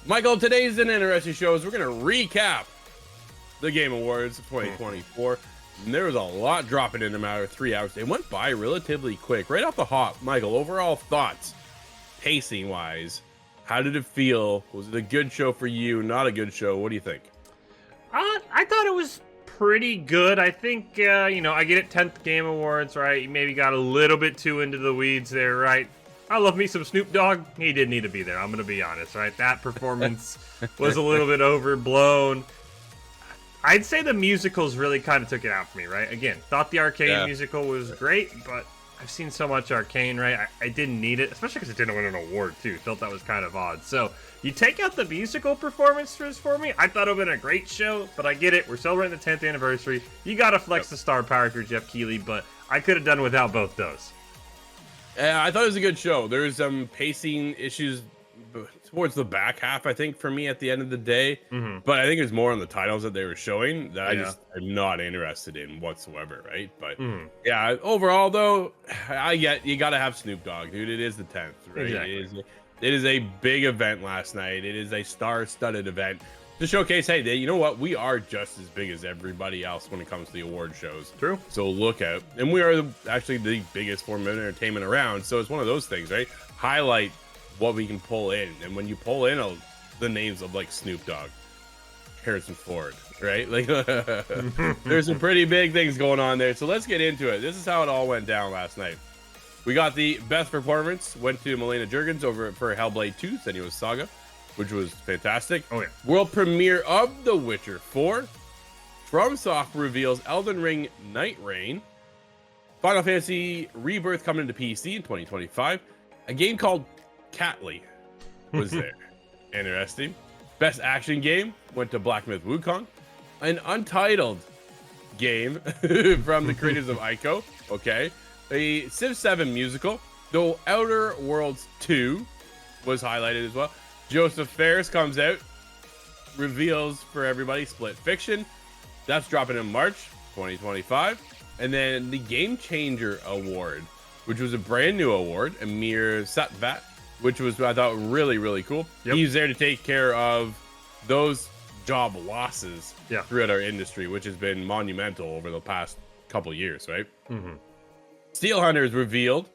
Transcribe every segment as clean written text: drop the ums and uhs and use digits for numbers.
Michael, today's an interesting show as we're going to recap the Game Awards of 2024. And there was a lot dropping in a matter of 3 hours. They went by relatively quick. Right off the hop, Michael, overall thoughts, pacing-wise, how did it feel? Was it a good show for you? Not a good show? What do you think? I thought it was pretty good. I think, I get it, 10th Game Awards, right? You maybe got a little bit too into the weeds there, right? I love me some Snoop Dogg. He didn't need to be there. I'm going to be honest, right? That performance was a little bit overblown. I'd say the musicals really kind of took it out for me, right? Again, thought the Arcane musical was great, but I've seen so much Arcane, right? I didn't need it, especially because it didn't win an award, too. Felt that was kind of odd. So you take out the musical performances for me, I thought it would have been a great show, but I get it. We're celebrating the 10th anniversary. You got to flex the star power if you're Jeff Keighley, but I could have done without both those. I thought it was a good show. There's some pacing issues towards the back half, I think, for me at the end of the day. But I think it's more on the titles that they were showing that I just am not interested in whatsoever, right? But yeah, overall though, I get you got to have Snoop Dogg, dude. It is the 10th, right? Exactly. It is a big event last night. It is a star-studded event to showcase, hey, you know what? We are just as big as everybody else when it comes to the award shows. True. So look out. And we are actually the biggest form of entertainment around. So it's one of those things, right? Highlight what we can pull in. And when you pull in the names of like Snoop Dogg, Harrison Ford, right? Like there's some pretty big things going on there. So let's get into it. This is how it all went down last night. We got the best performance went to Milena Juergens over for Hellblade 2, Senua's Saga, which was fantastic. Oh, yeah. World premiere of The Witcher 4. FromSoft reveals Elden Ring Night Reign. Final Fantasy Rebirth coming to PC in 2025. A game called Catly was there. Interesting. Best action game went to Black Myth Wukong. An untitled game from the creators of Ico. Okay. A Civ 7 musical. The Outer Worlds 2 was highlighted as well. Joseph Fares comes out, reveals for everybody Split Fiction. That's dropping in March 2025. And then the Game Changer Award, which was a brand new award, Amir Satvat, which was, I thought, really, really cool. Yep. He's there to take care of those job losses throughout our industry, which has been monumental over the past couple years, right? Steel Hunters revealed.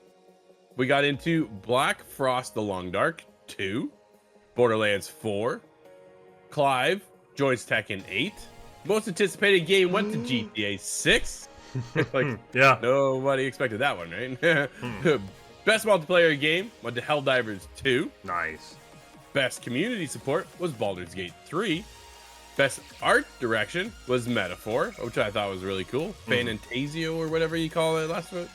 We got into Black Frost The Long Dark 2. Borderlands 4. Clive joins Tekken 8. Most anticipated game went to GTA 6. Nobody expected that one, right? Best multiplayer game went to Helldivers 2. Nice. Best community support was Baldur's Gate 3. Best art direction was Metaphor, which I thought was really cool. Fantasio or whatever you call it last one.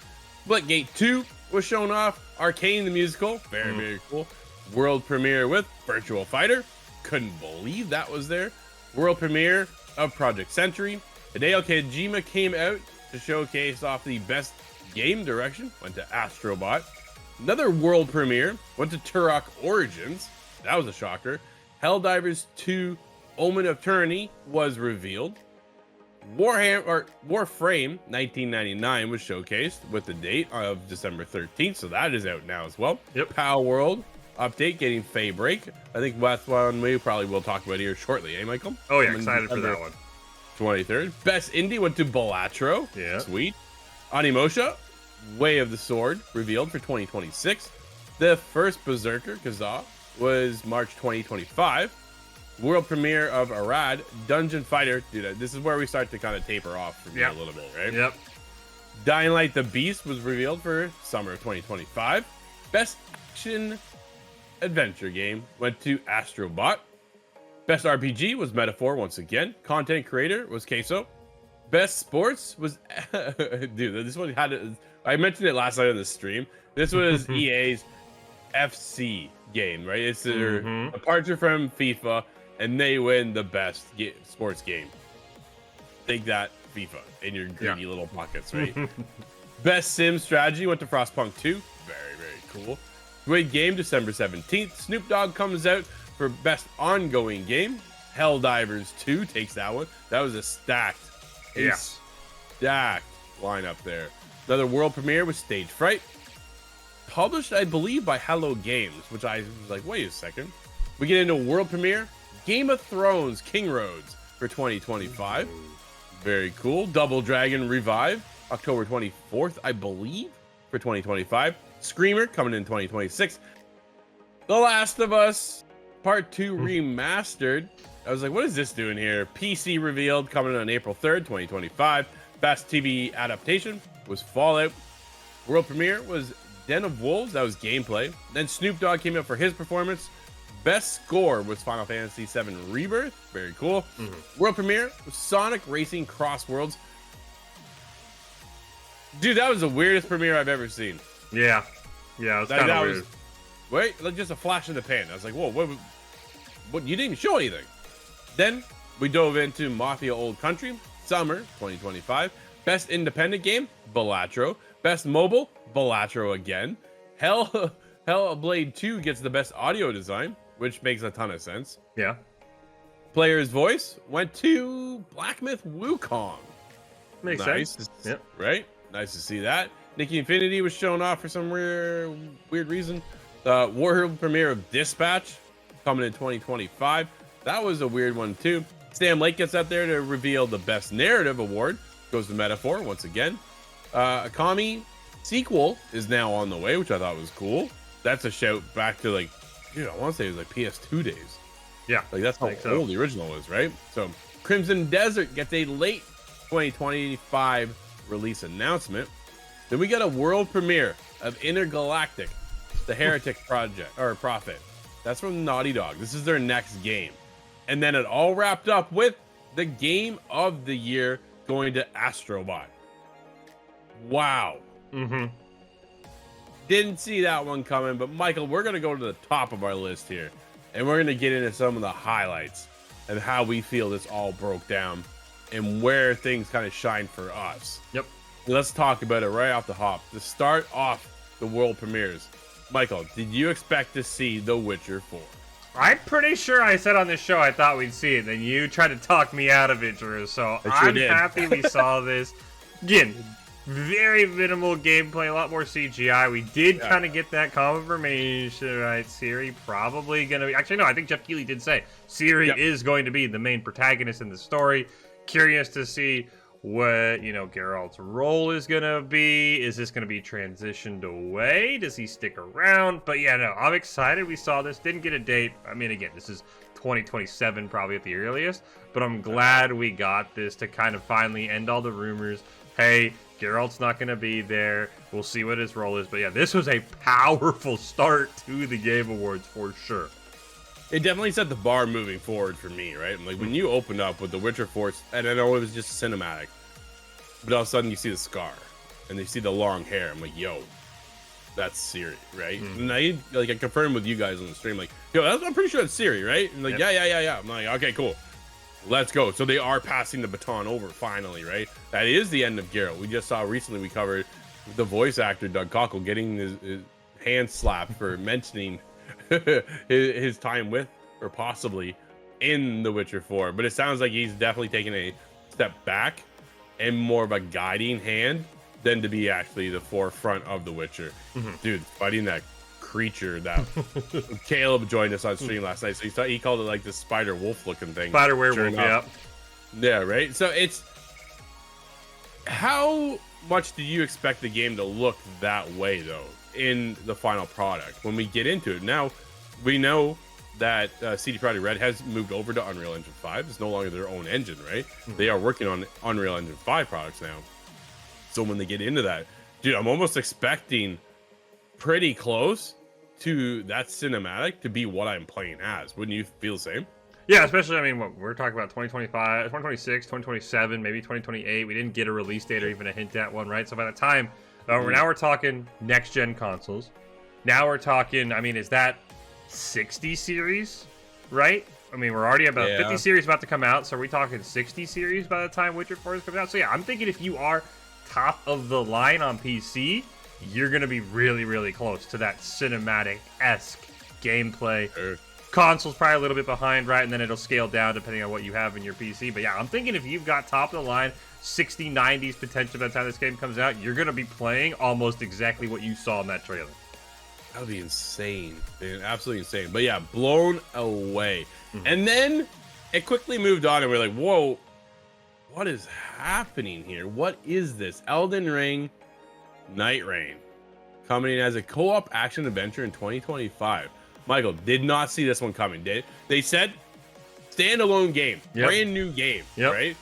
Gate 2 was shown off. Arcane the musical, very, very cool. World premiere with Virtual Fighter. Couldn't believe that was there. World premiere of Project Century. Hideo Kojima came out to showcase off the best game direction. Went to Astrobot. Another world premiere went to Turok Origins. That was a shocker. Helldivers 2 Omen of Tyranny was revealed. Warframe 1999 was showcased with the date of December 13th. So that is out now as well. Yep. Power World update getting Fay Break. I think that's one we probably will talk about here shortly, eh, Michael? Oh yeah, excited for that one. 23rd. Best indie went to Balatro. Yeah. Sweet. Animosha, Way of the Sword, revealed for 2026. The first Berserker, Kazaa, was March 2025. World premiere of Arad, Dungeon Fighter. Dude, this is where we start to kind of taper off for me a little bit, right? Yep. Dying Light the Beast was revealed for summer of 2025. Best action adventure game went to Astrobot. Best RPG was Metaphor once again. Content creator was Queso. Best sports was dude, this one had I mentioned it last night on the stream. This was EA's FC game, right? It's their departure from FIFA, and they win the best sports game. Take that, FIFA, in your greedy little pockets, right? Best sim strategy went to Frostpunk 2. Very, very cool. Great game, December 17th. Snoop Dogg comes out for best ongoing game. Helldivers 2 takes that one. That was a stacked lineup there. Another world premiere was Stage Fright. Published, I believe, by Hello Games, which I was like, wait a second. We get into world premiere, Game of Thrones King Roads for 2025. Very cool. Double Dragon Revive, October 24th, I believe, for 2025. Screamer coming in 2026. The Last of Us Part 2 Remastered. I was like, what is this doing here? PC revealed, coming on April 3rd, 2025. Best TV adaptation was Fallout. World premiere was Den of Wolves. That was gameplay. Then Snoop Dogg came out for his performance. Best score was Final Fantasy VII Rebirth. Very cool. World premiere was Sonic Racing Cross Worlds. Dude, that was the weirdest premiere I've ever seen. Yeah, it was kind of weird. Wait, like just a flash in the pan. I was like, whoa, what? You didn't even show anything. Then we dove into Mafia Old Country, Summer 2025. Best independent game, Balatro. Best mobile, Balatro again. Hellblade 2 gets the best audio design, which makes a ton of sense. Yeah. Player's voice went to Black Myth Wukong. Makes sense. Yep. Right? Nice to see that. Nikki Infinity was shown off for some weird reason. World premiere of Dispatch coming in 2025. That was a weird one too. Sam Lake gets out there to reveal the best narrative award. Goes to Metaphor once again. Akami sequel is now on the way, which I thought was cool. That's a shout back to like, dude, I want to say it was like PS2 days. Yeah, like that's how old the original was, right? So Crimson Desert gets a late 2025 release announcement. Then we got a world premiere of Intergalactic, the Heretic Project or Prophet. That's from Naughty Dog. This is their next game. And then it all wrapped up with the game of the year going to Astrobot. Wow. Didn't see that one coming, but Michael, we're going to go to the top of our list here. And we're going to get into some of the highlights and how we feel this all broke down and where things kind of shine for us. Yep. Let's talk about it right off the hop. To start off the world premieres, Michael, did you expect to see The Witcher 4? I'm pretty sure I said on this show I thought we'd see it, then you tried to talk me out of it, Drew. So I'm happy we saw this. Again, very minimal gameplay, a lot more CGI. We did kind of get that confirmation, right? Ciri probably going to be... Actually, no, I think Jeff Keighley did say Ciri is going to be the main protagonist in the story. Curious to see what, Geralt's role is going to be. Is this going to be transitioned away? Does he stick around? But yeah, no, I'm excited we saw this. Didn't get a date. I mean, again, this is 2027 probably at the earliest, but I'm glad we got this to kind of finally end all the rumors. Hey, Geralt's not going to be there. We'll see what his role is. But yeah, this was a powerful start to the Game Awards for sure. It definitely set the bar moving forward for me, right? Like when you opened up with The Witcher 4, and I know it was just cinematic, but all of a sudden you see the scar and you see the long hair. I'm like, yo, that's Ciri, right? And I confirmed with you guys on the stream, like, yo, I'm pretty sure it's Ciri, right? And like, yeah. I'm like, okay, cool. Let's go. So they are passing the baton over finally, right? That is the end of Geralt. We just saw recently, we covered the voice actor Doug Cockle getting his hand slapped for mentioning his time with or possibly in The Witcher 4. But it sounds like he's definitely taking a step back and more of a guiding hand than to be actually the forefront of The Witcher. Dude, fighting that creature that Caleb joined us on stream last night, so he called it like this spider wolf looking thing, spider werewolf. Yeah, right. So it's, how much do you expect the game to look that way though in the final product when we get into it? Now we know that CD Projekt Red has moved over to Unreal Engine 5. It's no longer their own engine, right? They are working on Unreal Engine 5 products now. So when they get into that, dude, I'm almost expecting pretty close to that cinematic to be what I'm playing as. Wouldn't you feel the same? Yeah, especially, I mean, what we're talking about 2025, 2026, 2027, maybe 2028. We didn't get a release date or even a hint at one, right? So by the time, we're talking next-gen consoles. Now we're talking, I mean, is that 60 series, right? I mean, we're already about 50 series about to come out, so are we talking 60 series by the time Witcher 4 is coming out? So yeah, I'm thinking if you are top of the line on PC, you're going to be really, really close to that cinematic-esque gameplay. Console's probably a little bit behind, right? And then it'll scale down depending on what you have in your PC. But yeah, I'm thinking if you've got top of the line, 60, 90s potential by the time this game comes out, you're going to be playing almost exactly what you saw in that trailer. That would be insane. Dude, absolutely insane. But yeah, blown away. And then it quickly moved on, and we're like, whoa, what is happening here? What is this? Elden Ring Night Rain coming in as a co-op action adventure in 2025. Michael, did not see this one coming, did they? Said standalone game, brand new game, right?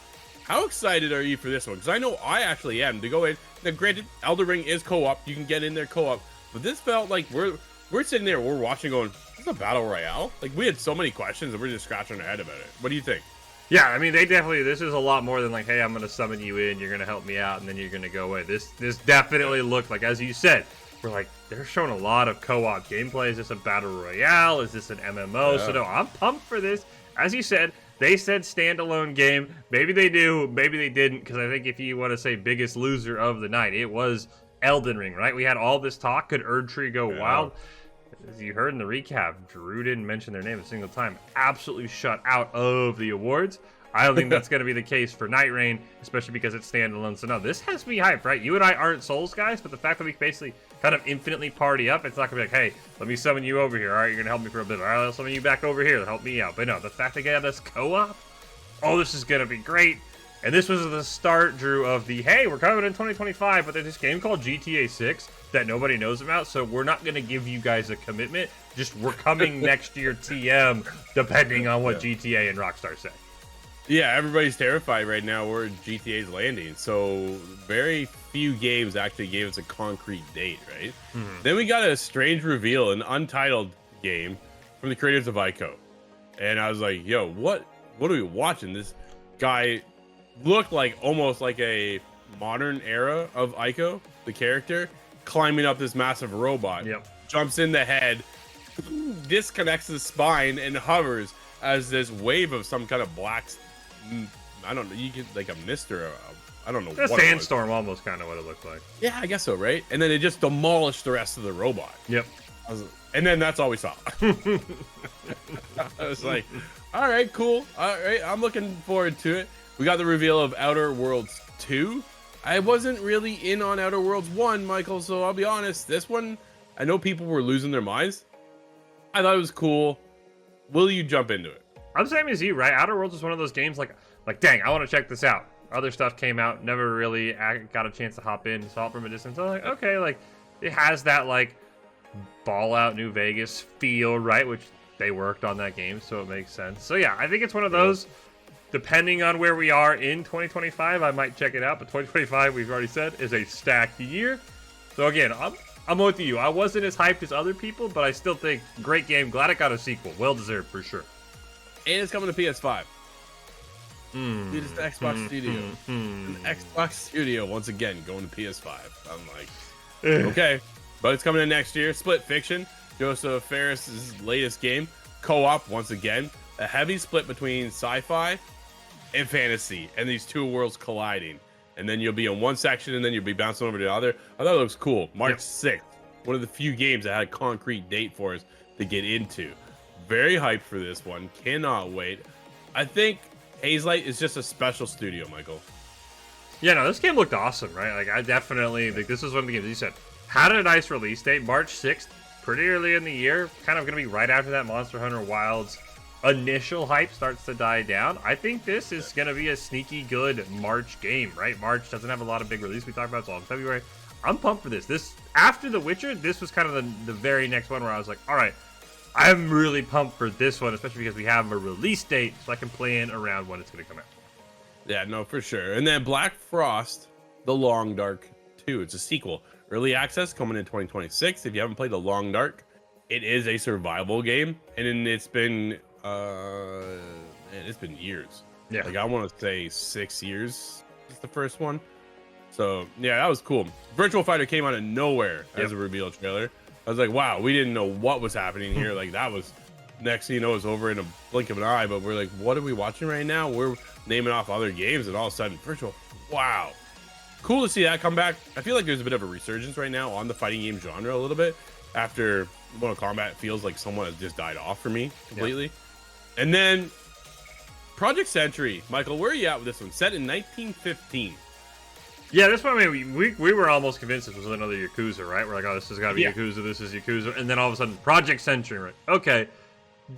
How excited are you for this one? Because I know I actually am to go in. Now, granted, Elden Ring is co-op. You can get in there co-op. But this felt like we're sitting there, we're watching going, this is a battle royale? Like, we had so many questions and we're just scratching our head about it. What do you think? Yeah, I mean, this is a lot more than like, hey, I'm going to summon you in, you're going to help me out, and then you're going to go away. This definitely looked like, as you said, we're like, they're showing a lot of co-op gameplay. Is this a battle royale? Is this an MMO? So no, I'm pumped for this. As you said, they said standalone game. Maybe they do, maybe they didn't, because I think if you want to say biggest loser of the night, it was Elden Ring, right? We had all this talk. Could Erdtree go wild? As you heard in the recap, Drew didn't mention their name a single time. Absolutely shut out of the awards. I don't think that's going to be the case for Night Rain, especially because it's standalone. So no, this has me hyped, right? You and I aren't Souls guys, but the fact that we basically kind of infinitely party up, it's not going to be like, hey, let me summon you over here. All right, you're going to help me for a bit. All right, I'll summon you back over here to help me out. But no, the fact that they got us co-op, oh, this is going to be great. And this was the start, Drew, of the, hey, we're coming in 2025, but there's this game called GTA 6 that nobody knows about, so we're not going to give you guys a commitment. Just, we're coming next year TM, depending on what GTA and Rockstar say. Yeah, everybody's terrified right now where GTA's landing. So very few games actually gave us a concrete date, right? Then we got a strange reveal, an untitled game from the creators of Ico. And I was like, yo, what are we watching? This guy looked like almost like a modern era of Ico, the character, climbing up this massive robot, jumps in the head, disconnects the spine, and hovers as this wave of some kind of black, I don't know, you get like a mist or I don't know. A sandstorm, almost kind of what it looked like. Yeah, I guess so, right? And then it just demolished the rest of the robot. And then that's all we saw. I was like, all right, cool. All right, I'm looking forward to it. We got the reveal of Outer Worlds 2. I wasn't really in on Outer Worlds 1, Michael, so I'll be honest. This one, I know people were losing their minds. I thought it was cool. Will you jump into it? I'm the same as you, right? Outer Worlds is one of those games like dang, I want to check this out. Other stuff came out, never really got a chance to hop in, saw it from a distance. I was like, okay, like, it has that, like, Fallout New Vegas feel, right? Which they worked on that game, so it makes sense. So yeah, I think it's one of those, depending on where we are in 2025, I might check it out, but 2025, we've already said, is a stacked year. So again, I'm with you. I wasn't as hyped as other people, but I still think great game. Glad it got a sequel. Well deserved for sure. And it's coming to PS5. Dude, it's the Xbox Studio. The Xbox Studio, once again, going to PS5. I'm like, okay. But it's coming in next year. Split Fiction, Joseph Ferris's latest game. Co-op, once again. A heavy split between sci-fi and fantasy. And these two worlds colliding. And then you'll be in one section, and then you'll be bouncing over to the other. I thought it looks cool. March 6th. One of the few games that had a concrete date for us to get into. Very hyped for this one. Cannot wait. I think Hazelight is just a special studio, Michael. Yeah, no, this game looked awesome, right? Like, I definitely think this is one of the games you said had a nice release date, March 6th, pretty early in the year. Kind of going to be right after that Monster Hunter Wilds initial hype starts to die down. I think this is going to be a sneaky good March game, right? March doesn't have a lot of big release. We talked about it's all in February. I'm pumped for this. This after The Witcher, this was kind of the very next one where I was like, all right, I'm really pumped for this one, especially because we have a release date, so I can plan around when it's going to come out. Yeah, no, for sure. And then Black Frost, The Long Dark 2. It's a sequel. Early access coming in 2026. If you haven't played The Long Dark, it is a survival game, and it's been years. Yeah, like I want to say 6 years is the first one. So yeah, that was cool. Virtual Fighter came out of nowhere as a reveal trailer. I was like, wow, we didn't know what was happening here. Like, that was, next thing you know, it was over in a blink of an eye. But we're like, what are we watching right now? We're naming off other games, and all of a sudden, virtual, wow. Cool to see that come back. I feel like there's a bit of a resurgence right now on the fighting game genre a little bit. After Mortal Kombat feels like someone has just died off for me completely. Yeah. And then Project Century. Michael, where are you at with this one? Set in 1915. Yeah, this one, I mean, we were almost convinced this was another Yakuza, right? We're like, oh, this has got to be Yakuza, this is Yakuza. And then all of a sudden, Project Century, right? Okay.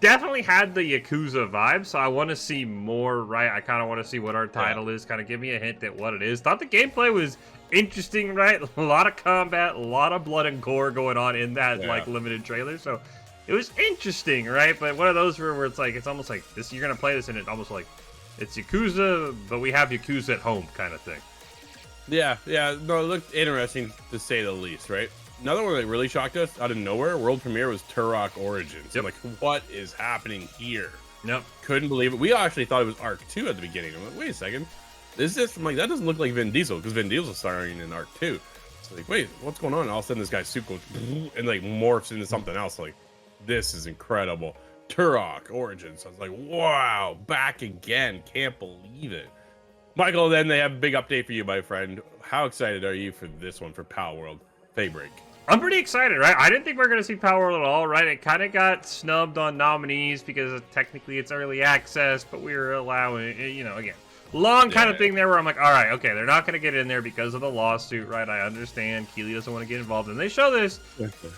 Definitely had the Yakuza vibe, so I want to see more, right? I kind of want to see what our title is, kind of give me a hint at what it is. Thought the gameplay was interesting, right? A lot of combat, a lot of blood and gore going on in that, like, limited trailer. So it was interesting, right? But one of those where it's like, it's almost like this, you're going to play this and it's almost like it's Yakuza, but we have Yakuza at home kind of thing. Yeah, no, it looked interesting to say the least, right? Another one that really shocked us out of nowhere, world premiere, was Turok Origins. I'm like, what is happening here? Couldn't believe it. We actually thought it was Arc 2 at the beginning. I'm like, wait a second. I'm like, that doesn't look like Vin Diesel, because Vin Diesel's starring in Arc 2. So like, wait, what's going on? And all of a sudden this guy's suit goes and like morphs into something else. Like, this is incredible. Turok Origins. I was like, wow, back again. Can't believe it. Michael, then they have a big update for you, my friend. How excited are you for this one, for Power World Daybreak? I'm pretty excited, right? I didn't think we were going to see Power World at all, right? It kind of got snubbed on nominees because technically it's early access, but we were allowing, again, long kind of thing there where I'm like, all right, okay, they're not going to get in there because of the lawsuit, right? I understand. Keeley doesn't want to get involved. And they show this.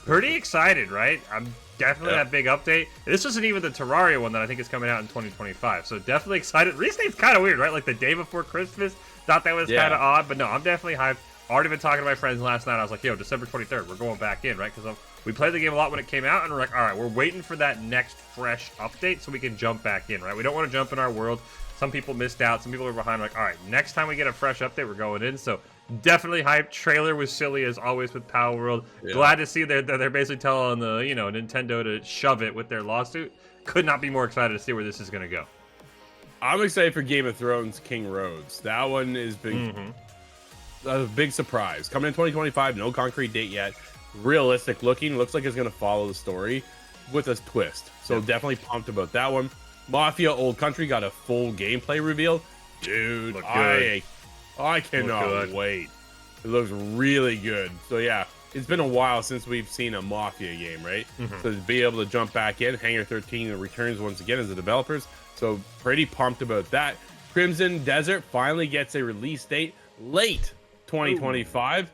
Pretty excited, right? I'm definitely that big update. This isn't even the Terraria one that I think is coming out in 2025. So definitely excited. Release date's kind of weird, right? Like the day before Christmas. Thought that was kind of odd, but no, I'm definitely hyped. Already been talking to my friends last night. I was like, yo, December 23rd, we're going back in, right? Because we played the game a lot when it came out, and we're like, all right, we're waiting for that next fresh update so we can jump back in, right? We don't want to jump in our world. Some people missed out. Some people are behind. We're like, all right, next time we get a fresh update, we're going in. So definitely hyped. Trailer was silly as always with Power World. Glad to see they're basically telling the Nintendo to shove it with their lawsuit. Could not be more excited to see where this is going to go. I'm excited for Game of Thrones King Rhodes. That one has been a big surprise. Coming in 2025, no concrete date yet. Realistic looking. Looks like it's going to follow the story with a twist. So definitely pumped about that one. Mafia Old Country got a full gameplay reveal. Dude, I cannot wait. It looks really good. So yeah, it's been a while since we've seen a Mafia game, right? So to be able to jump back in, Hangar 13 returns once again as the developers. So pretty pumped about that. Crimson Desert finally gets a release date, late 2025.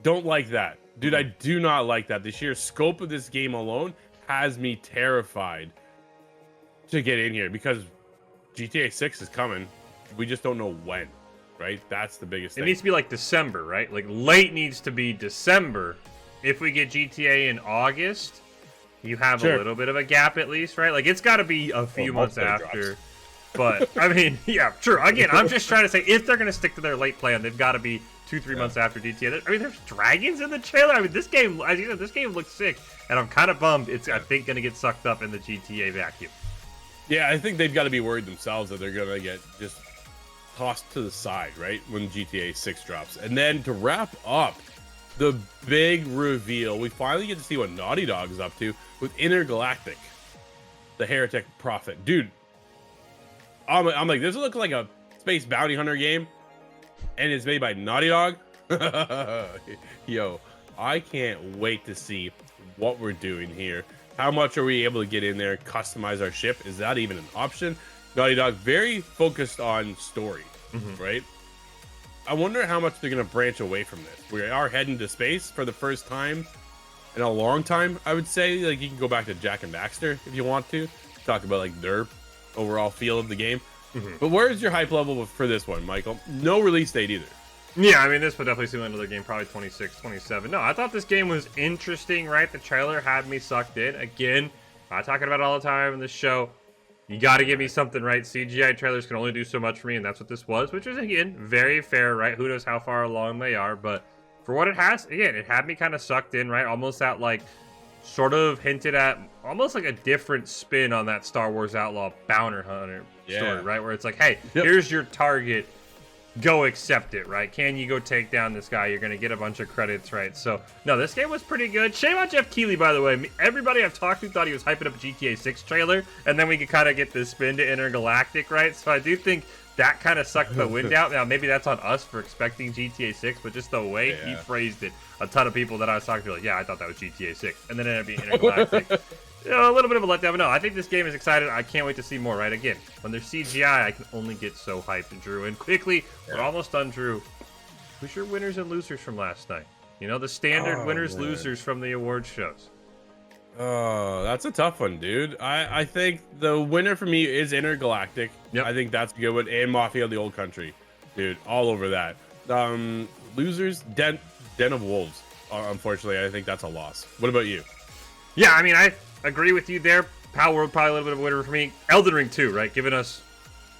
Don't like that. Dude, I do not like that. The sheer scope of this game alone has me terrified to get in here because GTA 6 is coming. We just don't know when, right? That's the biggest thing. It needs to be like December, right? Like late needs to be December. If we get GTA in August, you have a little bit of a gap at least, right? Like it's got to be a few months after. But I mean, yeah, sure. Again, I'm just trying to say if they're going to stick to their late plan, they've got to be 2-3 months after GTA. I mean, there's dragons in the trailer. I mean, this game, as you said, this game looks sick, and I'm kind of bummed. It's I think going to get sucked up in the GTA vacuum. Yeah, I think they've got to be worried themselves that they're going to get just tossed to the side, right, when GTA 6 drops. And then to wrap up the big reveal, we finally get to see what Naughty Dog is up to with Intergalactic, the Heretic Prophet. Dude, I'm like, this looks like a space bounty hunter game, and it's made by Naughty Dog. Yo, I can't wait to see what we're doing here. How much are we able to get in there, customize our ship? Is that even an option? Naughty Dog, very focused on story, right? I wonder how much they're going to branch away from this. We are heading to space for the first time in a long time, I would say. Like, you can go back to Jack and Daxter if you want to. Talk about, like, their overall feel of the game. But where is your hype level for this one, Michael? No release date either. Yeah, I mean, this would definitely seem like another game, probably 26, 27. No, I thought this game was interesting, right? The trailer had me sucked in. Again, I'm talking about it all the time in this show. You got to give me something, right? CGI trailers can only do so much for me, and that's what this was, which is, again, very fair, right? Who knows how far along they are, but for what it has, again, it had me kind of sucked in, right? Almost that, like, sort of hinted at almost like a different spin on that Star Wars Outlaw Bounty Hunter story, right? Where it's like, hey, here's your target. Go accept it, right? Can you go take down this guy? You're going to get a bunch of credits, right? So, no, this game was pretty good. Shame on Jeff Keighley, by the way. Everybody I've talked to thought he was hyping up a GTA 6 trailer, and then we could kind of get this spin to Intergalactic, right? So I do think that kind of sucked the wind out. Now, maybe that's on us for expecting GTA 6, but just the way he phrased it, a ton of people that I was talking to were like, yeah, I thought that was GTA 6. And then it ended up being Intergalactic. A little bit of a letdown, but no, I think this game is excited. I can't wait to see more, right? Again, when there's CGI, I can only get so hyped. And Drew, and quickly, we're almost done, Drew. Who's your winners and losers from last night? You know, the standard winners, losers from the award shows. Oh, that's a tough one, dude. I think the winner for me is Intergalactic. Yep. I think that's a good one. And Mafia of the Old Country. Dude, all over that. Losers, Den of Wolves. Unfortunately, I think that's a loss. What about you? Yeah, I mean, I agree with you there. Power World, probably a little bit of a winner for me. Elden Ring 2, right? Giving us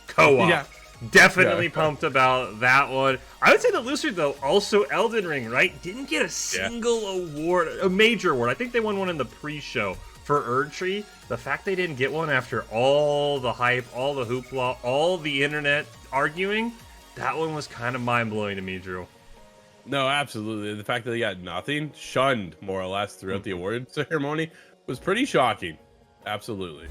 co-op. Yeah. Definitely pumped about that one. I would say the loser, though, also Elden Ring, right? Didn't get a single award, a major award. I think they won one in the pre-show for Erdtree. The fact they didn't get one after all the hype, all the hoopla, all the internet arguing, that one was kind of mind-blowing to me, Drew. No, absolutely. The fact that they got nothing, shunned more or less throughout the award ceremony, was pretty shocking. Absolutely.